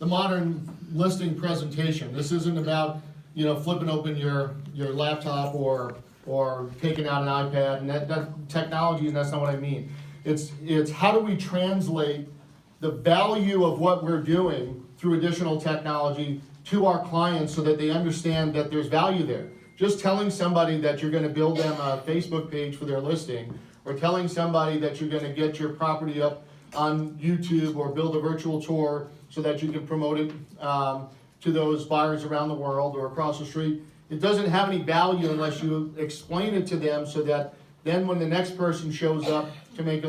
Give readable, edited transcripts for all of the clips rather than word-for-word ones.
the modern listing presentation. This isn't about, you know, flipping open your laptop or taking out an iPad, and that technology, and that's not what I mean. It's how do we translate the value of what we're doing through additional technology to our clients so that they understand that there's value there. Just telling somebody that you're gonna build them a Facebook page for their listing, or telling somebody that you're gonna get your property up on YouTube or build a virtual tour so that you can promote it to those buyers around the world or across the street. It doesn't have any value unless you explain it to them so that then when the next person shows up to make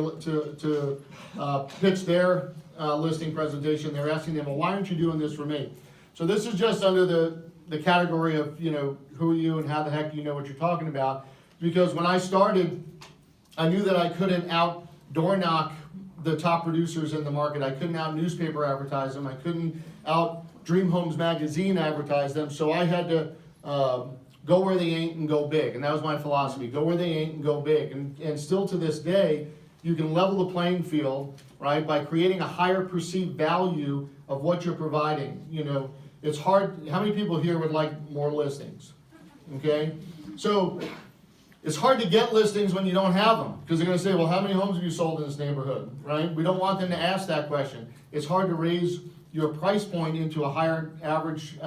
pitch their listing presentation, they're asking them, well, why aren't you doing this for me? So this is just under the category of, you know, who are you and how the heck do you know what you're talking about? Because when I started, I knew that I couldn't door knock the top producers in the market. I couldn't out newspaper advertise them. I couldn't out Dream Homes Magazine advertise them. So I had to go where they ain't and go big. And that was my philosophy. Go where they ain't and go big. And still to this day, you can level the playing field, right, by creating a higher perceived value of what you're providing. You know, it's hard. How many people here would like more listings? Okay? So it's hard to get listings when you don't have them, because they're going to say, well, how many homes have you sold in this neighborhood, right? We don't want them to ask that question. It's hard to raise your price point into a higher average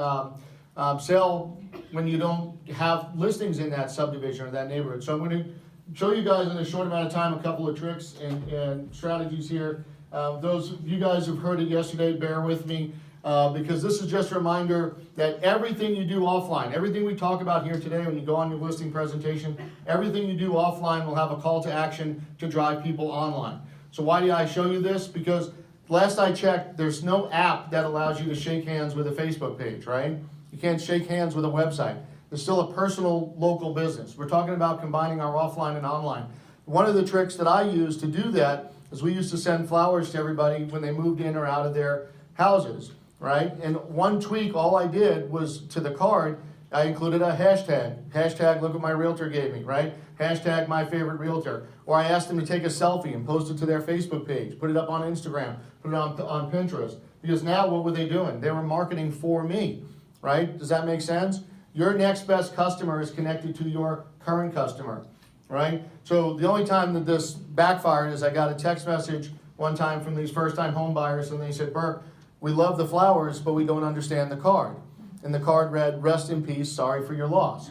sale when you don't have listings in that subdivision or that neighborhood. So I'm going to show you guys in a short amount of time a couple of tricks and strategies here. Those of you guys who've heard it yesterday, bear with me. Because this is just a reminder that everything you do offline, everything we talk about here today when you go on your listing presentation, everything you do offline will have a call to action to drive people online. So why do I show you this? Because last I checked, there's no app that allows you to shake hands with a Facebook page, right? You can't shake hands with a website. There's still a personal local business. We're talking about combining our offline and online. One of the tricks that I use to do that is we used to send flowers to everybody when they moved in or out of their houses. Right? And one tweak, all I did was to the card, I included a hashtag. Hashtag, look what my realtor gave me, right? Hashtag, my favorite realtor. Or I asked them to take a selfie and post it to their Facebook page, put it up on Instagram, put it on Pinterest. Because now what were they doing? They were marketing for me, right? Does that make sense? Your next best customer is connected to your current customer, right? So the only time that this backfired is I got a text message one time from these first-time home buyers, and they said, Burke, we love the flowers, but we don't understand the card. And the card read, rest in peace, sorry for your loss,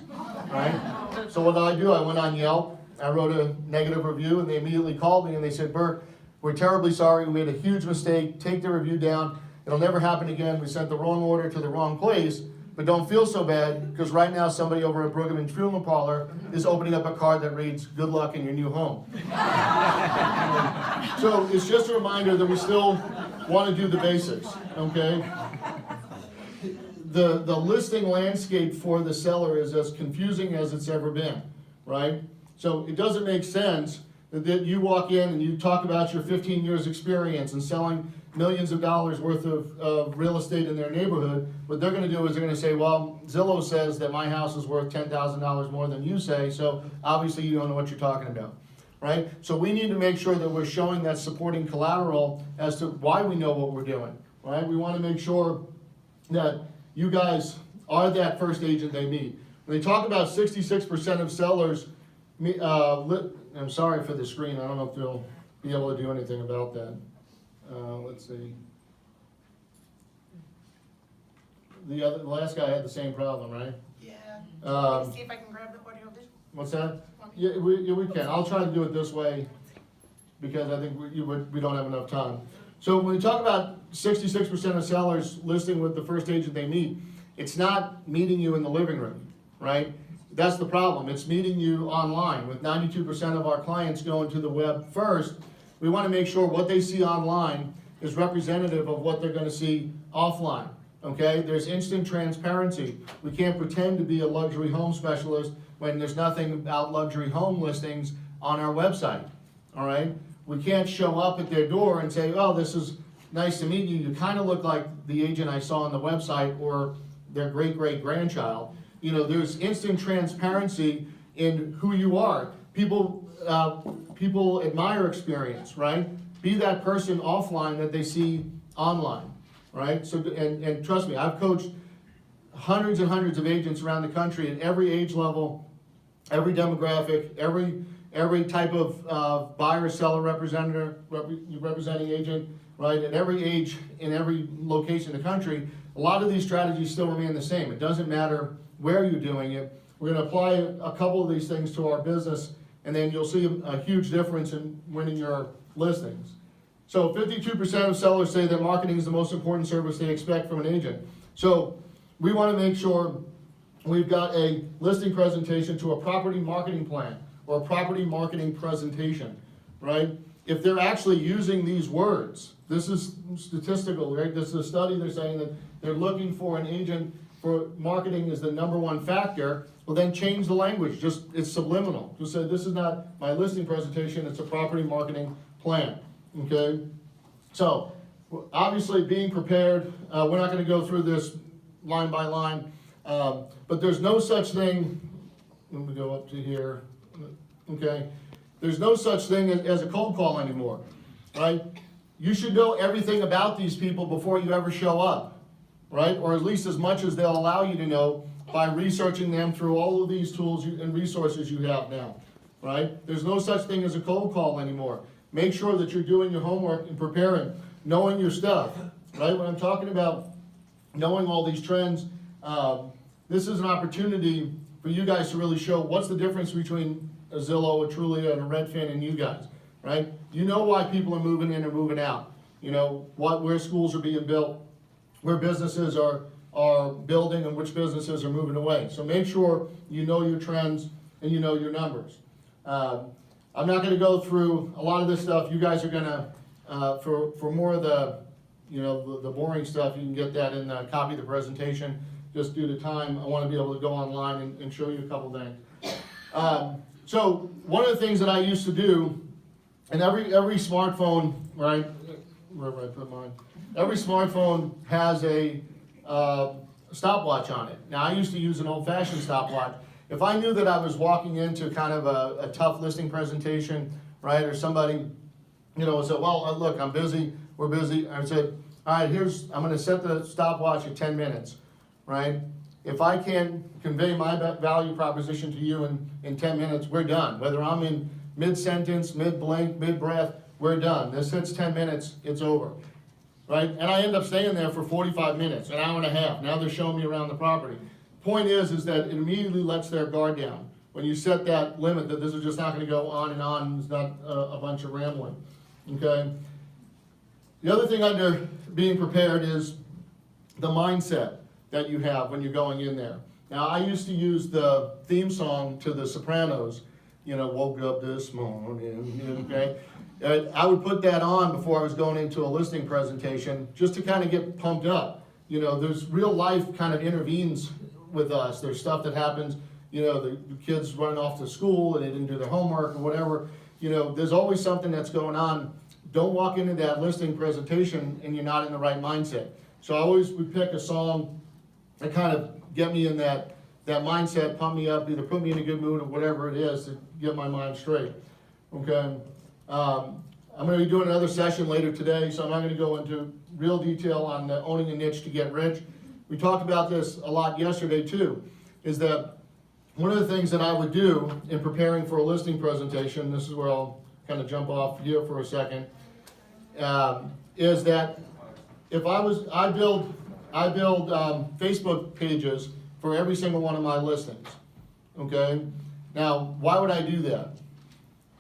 right? So what did I do? I went on Yelp, I wrote a negative review, and they immediately called me and they said, Burke, we're terribly sorry, we made a huge mistake, take the review down, it'll never happen again, we sent the wrong order to the wrong place, but don't feel so bad, because right now somebody over at Bruggeman Funeral Parlor is opening up a card that reads, good luck in your new home. So it's just a reminder that we still want to do the basics, okay? The listing landscape for the seller is as confusing as it's ever been, right? So it doesn't make sense that you walk in and you talk about your 15 years experience and selling millions of dollars worth of real estate in their neighborhood. What they're going to do is they're going to say, well, Zillow says that my house is worth $10,000 more than you say, so obviously you don't know what you're talking about. Right? So we need to make sure that we're showing that supporting collateral as to why we know what we're doing, right? We want to make sure that you guys are that first agent they meet. When they talk about 66% of sellers, I'm sorry for the screen, I don't know if they'll be able to do anything about that. Let's see. The last guy had the same problem, right? Yeah. See if I can grab the audio visual. What's that? Yeah, we can. I'll try to do it this way because I think we don't have enough time. So when we talk about 66% of sellers listing with the first agent they meet, it's not meeting you in the living room, right? That's the problem. It's meeting you online. With 92% of our clients going to the web first, we want to make sure what they see online is representative of what they're going to see offline. Okay, there's instant transparency. We can't pretend to be a luxury home specialist when there's nothing about luxury home listings on our website, all right? We can't show up at their door and say, oh, this is nice to meet you. You kind of look like the agent I saw on the website or their great-great-grandchild. You know, there's instant transparency in who you are. People admire experience, right? Be that person offline that they see online. right? So, and trust me, I've coached hundreds and hundreds of agents around the country at every age level, every demographic, every type of buyer, seller, representing agent, right? At every age, in every location in the country, a lot of these strategies still remain the same. It doesn't matter where you're doing it. We're gonna apply a couple of these things to our business, and then you'll see a huge difference in winning your listings. So 52% of sellers say that marketing is the most important service they expect from an agent. So we wanna make sure we've got a listing presentation to a property marketing plan or a property marketing presentation, right? If they're actually using these words, this is statistical, right? This is a study, they're saying that they're looking for an agent for marketing is the number one factor. Well, then change the language, just, it's subliminal. Just say, this is not my listing presentation, it's a property marketing plan, okay? So, obviously being prepared, we're not gonna go through this line by line, but there's no such thing, let me go up to here, okay? There's no such thing as a cold call anymore, right? You should know everything about these people before you ever show up, right? Or at least as much as they'll allow you to know by researching them through all of these tools and resources you have now, right? There's no such thing as a cold call anymore. Make sure that you're doing your homework and preparing, knowing your stuff, right? When I'm talking about knowing all these trends, this is an opportunity for you guys to really show what's the difference between a Zillow, a Trulia, and a Redfin and you guys, right? You know why people are moving in and moving out. You know, where schools are being built, where businesses are building and which businesses are moving away. So make sure you know your trends and you know your numbers. I'm not gonna go through a lot of this stuff. You guys are gonna, for more of the, you know, the boring stuff, you can get that in a copy of the presentation. Just due to time, I wanna be able to go online and show you a couple things. So one of the things that I used to do, and every smartphone, right, where did I put mine? Every smartphone has a stopwatch on it. Now, I used to use an old-fashioned stopwatch. If I knew that I was walking into kind of a tough listing presentation, right, or somebody, you know, said, well, look, I'm busy, we're busy, I would say, all right, I'm gonna set the stopwatch at 10 minutes, right? If I can convey my value proposition to you in 10 minutes, we're done. Whether I'm in mid-sentence, mid-blink, mid-breath, we're done. This hits 10 minutes, it's over, right? And I end up staying there for 45 minutes, an hour and a half. Now they're showing me around the property. Point is that it immediately lets their guard down. When you set that limit, that this is just not gonna go on, it's not a bunch of rambling, okay? The other thing under being prepared is the mindset that you have when you're going in there. Now, I used to use the theme song to The Sopranos, you know, woke up this morning, okay? I would put that on before I was going into a listing presentation, just to kind of get pumped up. You know, there's real life kind of intervenes with us. There's stuff that happens, you know, the kids running off to school and they didn't do their homework or whatever. You know, there's always something that's going on. Don't walk into that listing presentation and you're not in the right mindset. So I always would pick a song that kind of get me in that mindset, pump me up, either put me in a good mood or whatever it is to get my mind straight, okay? I'm gonna be doing another session later today, so I'm not gonna go into real detail on the owning a niche to get rich. We talked about this a lot yesterday too, is that one of the things that I would do in preparing for a listing presentation, this is where I'll kind of jump off here for a second, is that if I build Facebook pages for every single one of my listings, okay? Now, why would I do that?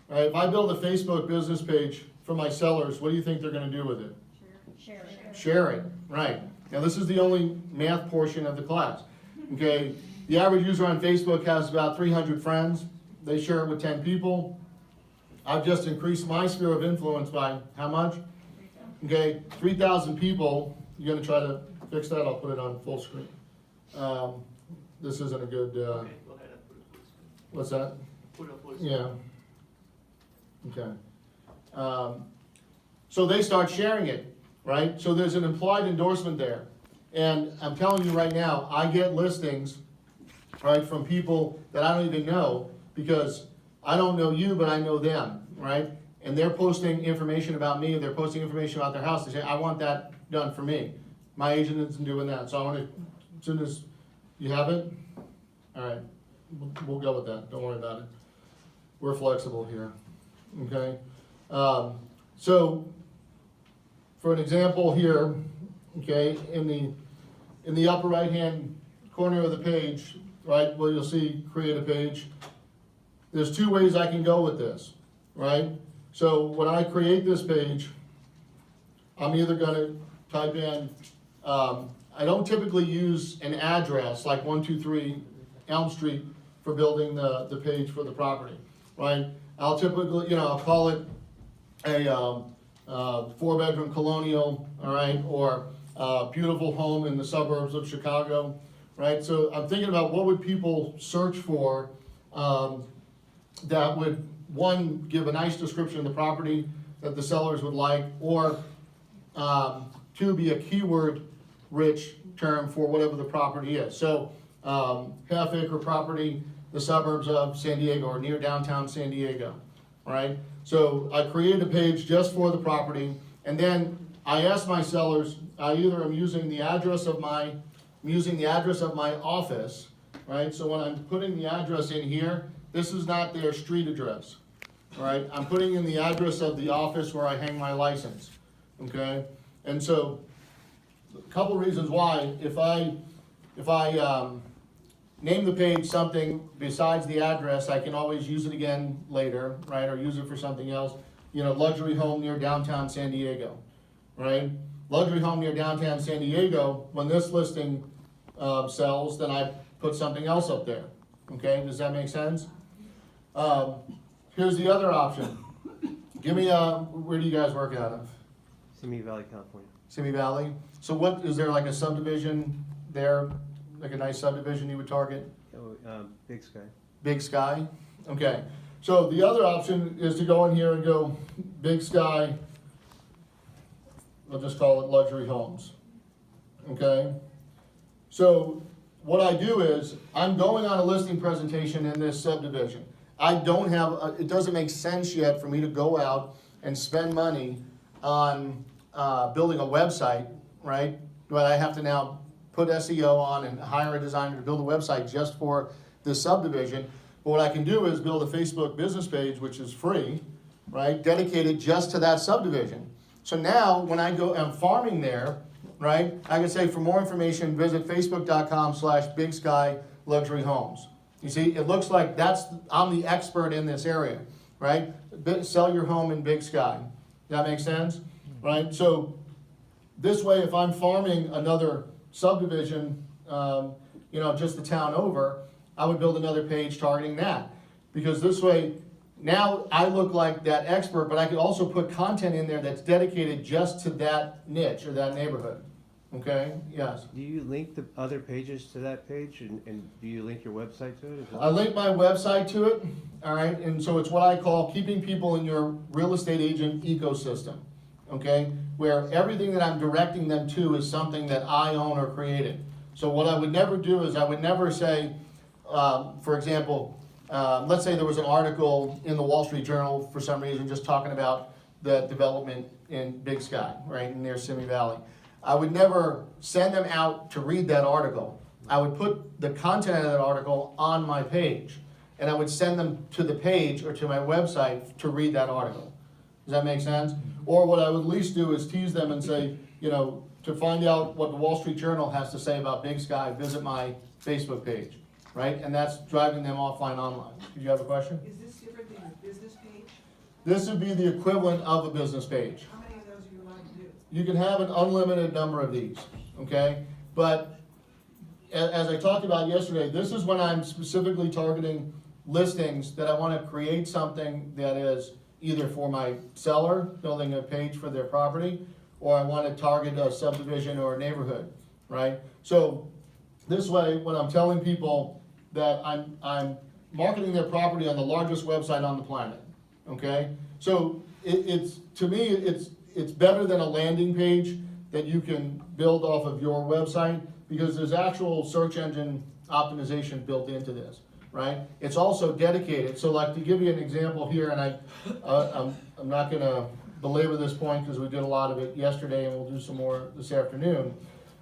Right, if I build a Facebook business page for my sellers, what do you think they're gonna do with it? Share it, right. Now, this is the only math portion of the class, okay? The average user on Facebook has about 300 friends. They share it with 10 people. I've just increased my sphere of influence by how much? Okay, 3,000 people. You're gonna try to fix that? I'll put it on full screen. This isn't a good, Okay, go ahead and put it full screen. what's that? Put it full screen. Yeah. Okay. So they start sharing it, right? So there's an implied endorsement there. And I'm telling you right now, I get listings, right, from people that I don't even know, because I don't know you, but I know them, right? And they're posting information about me, they're posting information about their house, they say, I want that done for me. My agent isn't doing that, so I wanna, as soon as you have it, alright, we'll go with that, don't worry about it. We're flexible here, okay? So, for an example here, okay, in the upper right-hand corner of the page, right, where you'll see create a page, there's two ways I can go with this, right? So when I create this page, I'm either gonna type in, I don't typically use an address like 123 Elm Street for building the page for the property, right? I'll typically, I'll call it a 4-bedroom colonial, all right, or a beautiful home in the suburbs of Chicago, right? So I'm thinking about what would people search for that would, one, give a nice description of the property that the sellers would like, or two, be a keyword-rich term for whatever the property is. So half-acre property, the suburbs of San Diego or near downtown San Diego, right? So I create a page just for the property, and then I ask my sellers, I either am using the address of my office, right? So when I'm putting the address in here, this is not their street address, right? I'm putting in the address of the office where I hang my license, okay? And so, a couple reasons why, if I name the page something besides the address, I can always use it again later, right, or use it for something else. Luxury home near downtown San Diego, right? Luxury home near downtown San Diego, when this listing sells, then I put something else up there, okay? Does that make sense? Here's the other option. Give me where do you guys work out of? Simi Valley, California. Simi Valley? So what, is there like a subdivision there, like a nice subdivision you would target? Oh, Big Sky. Big Sky? Okay, so the other option is to go in here and go Big Sky, we'll just call it luxury homes, okay? So what I do is, I'm going on a listing presentation in this subdivision. I don't have, it doesn't make sense yet for me to go out and spend money on building a website, right? But I have to now put SEO on and hire a designer to build a website just for this subdivision. But what I can do is build a Facebook business page, which is free, right? Dedicated just to that subdivision. So now, when I go, I'm farming there, right? I can say, for more information, visit facebook.com/Big Sky Luxury Homes. You see, it looks like I'm the expert in this area, right? Sell your home in Big Sky. Does that make sense? Right? So this way, if I'm farming another subdivision, just the town over, I would build another page targeting that. Because this way, now I look like that expert, but I could also put content in there that's dedicated just to that niche or that neighborhood. Okay, yes. Do you link the other pages to that page, and do you link your website to it? Is that- I link my website to it, all right, and so it's what I call keeping people in your real estate agent ecosystem, okay? Where everything that I'm directing them to is something that I own or created. So what I would never do is I would never say, for example, let's say there was an article in the Wall Street Journal for some reason just talking about the development in Big Sky, right, near Simi Valley. I would never send them out to read that article. I would put the content of that article on my page, and I would send them to the page or to my website to read that article. Does that make sense? Or what I would at least do is tease them and say, to find out what the Wall Street Journal has to say about Big Sky, visit my Facebook page, right? And that's driving them offline online. Did you have a question? Is this different than your business page? This would be the equivalent of a business page. How many of those are you allowed to do? You can have an unlimited number of these, okay? But as I talked about yesterday, this is when I'm specifically targeting listings that I want to create something that is either for my seller, building a page for their property, or I want to target a subdivision or a neighborhood, right? So this way, when I'm telling people that I'm marketing their property on the largest website on the planet, okay? So it's to me, it's better than a landing page that you can build off of your website, because there's actual search engine optimization built into this, right? It's also dedicated, so like to give you an example here, and I'm not gonna belabor this point because we did a lot of it yesterday and we'll do some more this afternoon.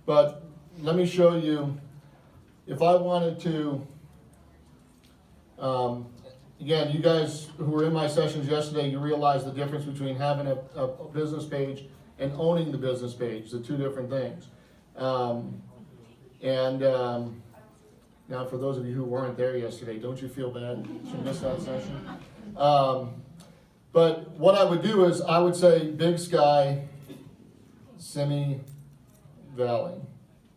But let me show you, if I wanted to, again, you guys who were in my sessions yesterday, you realize the difference between having a business page and owning the business page, the two different things. Now for those of you who weren't there yesterday, don't you feel bad you missed that session? But what I would do is I would say Big Sky, Simi Valley.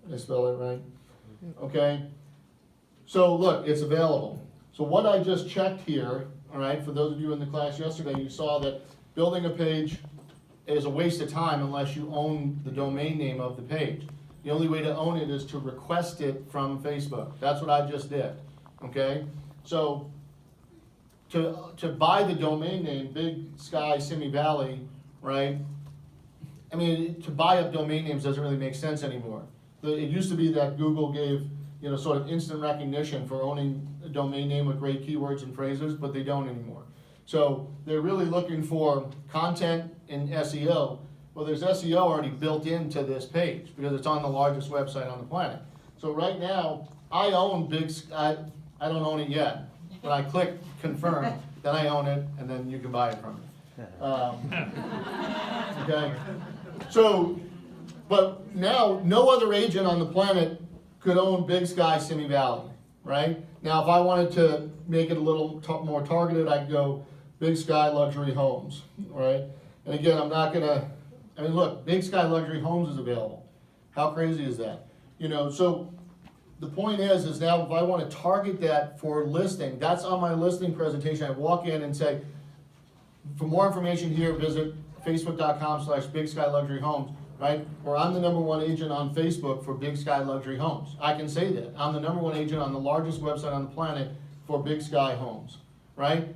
Did I spell it right? Okay. So look, it's available. So what I just checked here, all right, for those of you in the class yesterday, you saw that building a page is a waste of time unless you own the domain name of the page. The only way to own it is to request it from Facebook. That's what I just did, okay? So to buy the domain name, Big Sky Simi Valley, right? I mean, to buy up domain names doesn't really make sense anymore. It used to be that Google gave, sort of instant recognition for owning a domain name with great keywords and phrases, but they don't anymore. So they're really looking for content and SEO. Well, there's SEO already built into this page because it's on the largest website on the planet. So right now, I own Big Sky. I don't own it yet. When I click confirm, then I own it, and then you can buy it from me. Okay. So, but now no other agent on the planet could own Big Sky Simi Valley, right? Now, if I wanted to make it a little more targeted, I'd go Big Sky Luxury Homes, right? And again, I'm not gonna. I mean, look, Big Sky Luxury Homes is available. How crazy is that? So the point is now if I want to target that for listing, that's on my listing presentation. I walk in and say, for more information here, visit facebook.com/Big Sky Luxury Homes, right? Or I'm the #1 agent on Facebook for Big Sky Luxury Homes. I can say that. I'm the #1 agent on the largest website on the planet for Big Sky Homes, right?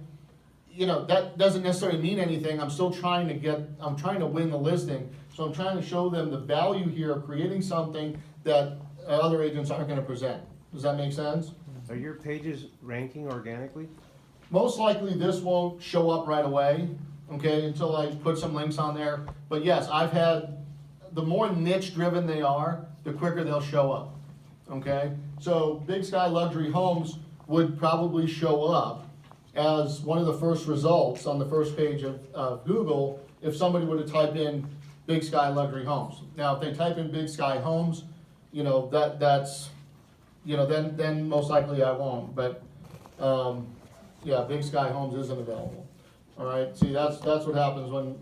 That doesn't necessarily mean anything. I'm still trying to win the listing. So I'm trying to show them the value here of creating something that other agents aren't gonna present. Does that make sense? Are your pages ranking organically? Most likely this won't show up right away, okay, until I put some links on there. But yes, the more niche driven they are, the quicker they'll show up, okay? So Big Sky Luxury Homes would probably show up as one of the first results on the first page of Google if somebody were to type in Big Sky Luxury Homes. Now, if they type in Big Sky Homes, that's then most likely I won't. But yeah, Big Sky Homes isn't available. All right. See, that's what happens when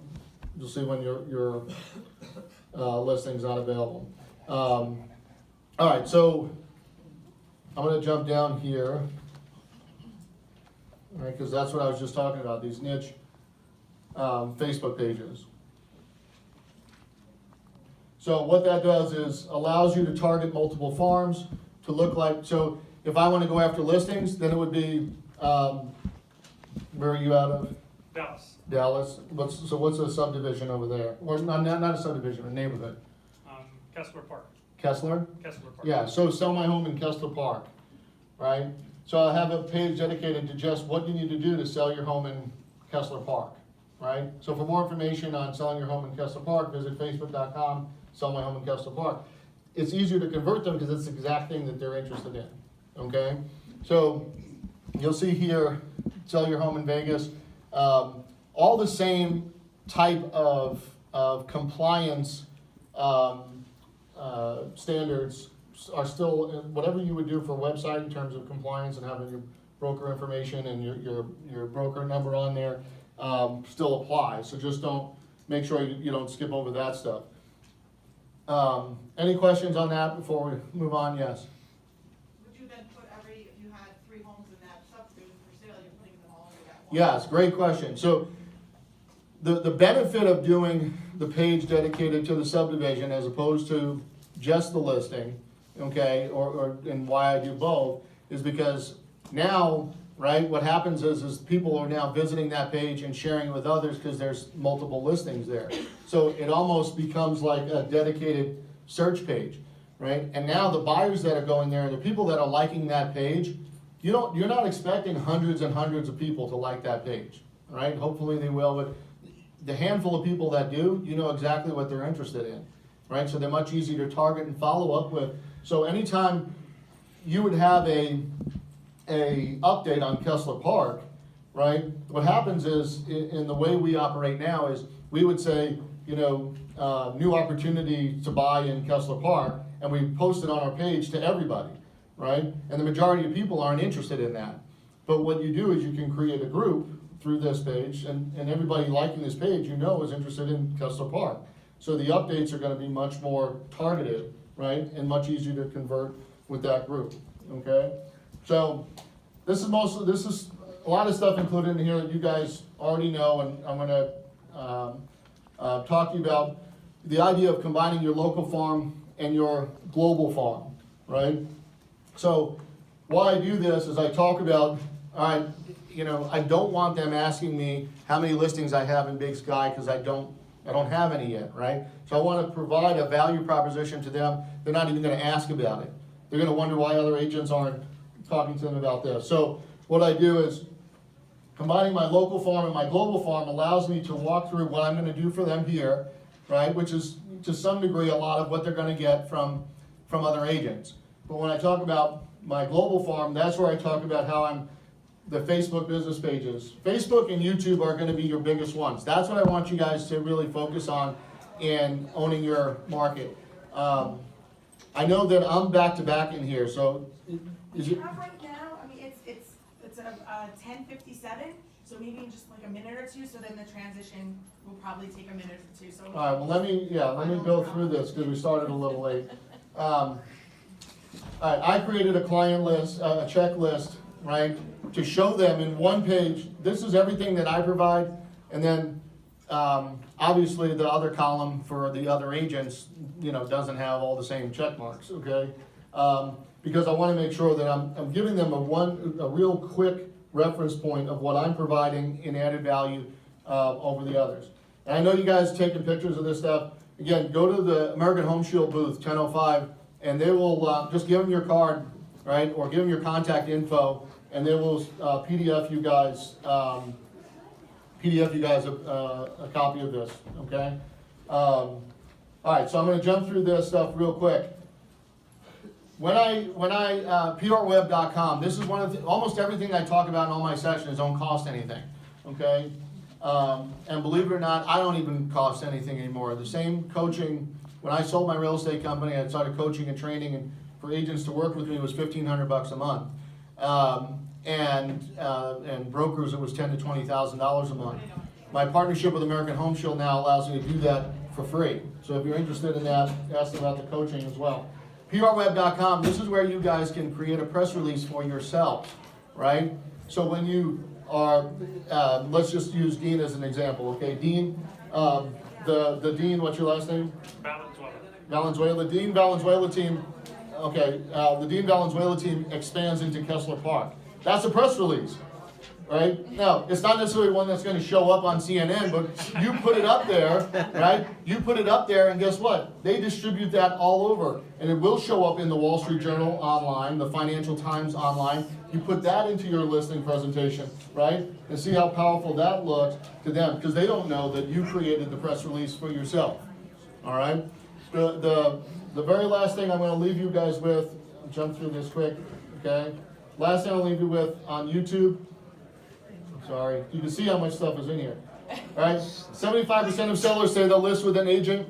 your listing's not available. All right. So I'm going to jump down here. Right, because that's what I was just talking about, these niche Facebook pages. So what that does is allows you to target multiple farms to look like, so if I want to go after listings, then it would be, where are you out of? Dallas, Dallas. What's a subdivision over there? Or not a subdivision, a neighborhood. Kessler Park, Kessler? Kessler Park. Yeah, so sell my home in Kessler Park, right? So I have a page dedicated to just what you need to do to sell your home in Kessler Park, right? So for more information on selling your home in Kessler Park, visit facebook.com, sell my home in Kessler Park. It's easier to convert them because it's the exact thing that they're interested in, okay? So you'll see here, sell your home in Vegas. All the same type of compliance standards are still, whatever you would do for a website in terms of compliance and having your broker information and your broker number on there, still applies. So just make sure you don't skip over that stuff. Any questions on that before we move on? Yes. Would you then put if you had 3 homes in that subdivision for sale, you're putting them all into that one? Yes, great question. So the benefit of doing the page dedicated to the subdivision as opposed to just the listing, okay, and why I do both, is because now, right, what happens is people are now visiting that page and sharing it with others because there's multiple listings there. So it almost becomes like a dedicated search page, right? And now the buyers that are going there, the people that are liking that page, you're not expecting hundreds and hundreds of people to like that page, right? Hopefully they will, but the handful of people that do, you know exactly what they're interested in. right? So they're much easier to target and follow up with. So anytime you would have a update on Kessler Park, right? What happens is, in the way we operate now is, we would say, new opportunity to buy in Kessler Park, and we post it on our page to everybody, right? And the majority of people aren't interested in that. But what you do is you can create a group through this page, and everybody liking this page, is interested in Kessler Park. So the updates are gonna be much more targeted, right? And much easier to convert with that group, okay? So this is a lot of stuff included in here that you guys already know, and I'm gonna talk to you about the idea of combining your local farm and your global farm, right? So why I do this is I talk about, all right, I don't want them asking me how many listings I have in Big Sky, because I don't have any yet, right? So I wanna provide a value proposition to them. They're not even gonna ask about it. They're gonna wonder why other agents aren't talking to them about this. So what I do is, combining my local farm and my global farm allows me to walk through what I'm gonna do for them here, right? Which is, to some degree, a lot of what they're gonna get from other agents. But when I talk about my global farm, that's where I talk about how the Facebook business pages. Facebook and YouTube are gonna be your biggest ones. That's what I want you guys to really focus on in owning your market. I know that I'm back to back in here, so is it? We have right now, I mean, it's a 10:57, so maybe in just like a minute or two, so then the transition will probably take a minute or two, so. All right, well, let me go through this, because we started a little late. All right, I created a client list, a checklist, right, to show them in one page, this is everything that I provide, and then, obviously, the other column for the other agents, doesn't have all the same check marks, okay? Because I wanna make sure that I'm giving them a real quick reference point of what I'm providing in added value, over the others. And I know you guys taking pictures of this stuff. Again, go to the American Home Shield booth, 1005, and they will, just give them your card, right, or give them your contact info, and they will, PDF you guys a copy of this, okay? All right, so I'm gonna jump through this stuff real quick. When I prweb.com, this is one of almost everything I talk about in all my sessions don't cost anything, okay? And believe it or not, I don't even cost anything anymore. The same coaching, when I sold my real estate company, I started coaching and training, and for agents to work with me was $1,500 a month. And brokers, it was $10,000 to $20,000 a month. My partnership with American Home Shield now allows me to do that for free. So if you're interested in that, ask about the coaching as well. prweb.com, this is where you guys can create a press release for yourselves, right? So when you are, let's just use Dean as an example, okay? Dean, the Dean, what's your last name? Valenzuela. Dean Valenzuela team, okay, the Dean Valenzuela team expands into Kessler Park. That's a press release, right? Now, it's not necessarily one that's gonna show up on CNN, but you put it up there, right? You put it up there, and guess what? They distribute that all over, and it will show up in the Wall Street Journal online, the Financial Times online. You put that into your listing presentation, right? And see how powerful that looks to them, because they don't know that you created the press release for yourself, all right? The very last thing I'm gonna leave you guys with, I'll jump through this quick, okay? Last thing I'll leave you with on YouTube, sorry, you can see how much stuff is in here, right? 75% of sellers say they'll list with an agent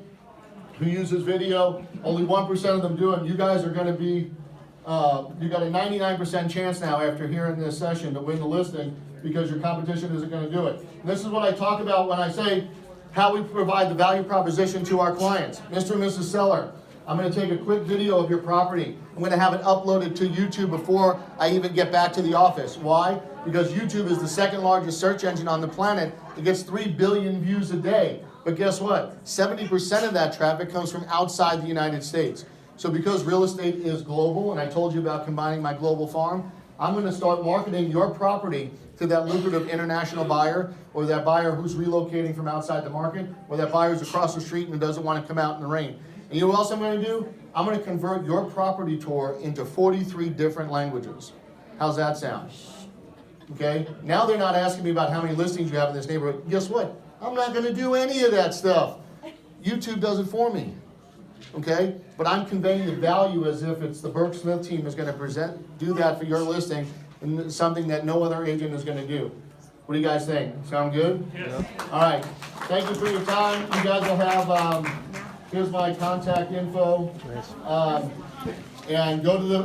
who uses video. Only 1% of them do it. You guys are gonna be, you got a 99% chance now after hearing this session to win the listing, because your competition isn't gonna do it. And this is what I talk about when I say how we provide the value proposition to our clients. Mr. and Mrs. Seller, I'm gonna take a quick video of your property. I'm gonna have it uploaded to YouTube before I even get back to the office. Why? Because YouTube is the second largest search engine on the planet. It gets 3 billion views a day. But guess what? 70% of that traffic comes from outside the United States. So because real estate is global, and I told you about combining my global farm, I'm gonna start marketing your property to that lucrative international buyer, or that buyer who's relocating from outside the market, or that buyer who's across the street and doesn't wanna come out in the rain. And you know what else I'm gonna do? I'm gonna convert your property tour into 43 different languages. How's that sound? Okay, now they're not asking me about how many listings you have in this neighborhood. Guess what? I'm not gonna do any of that stuff. YouTube does it for me. okay? But I'm conveying the value as if it's the Burke Smith team is gonna do that for your listing, and it's something that no other agent is gonna do. What do you guys think? Sound good? Yes. All right, thank you for your time. You guys will have, here's my contact info. And go to the,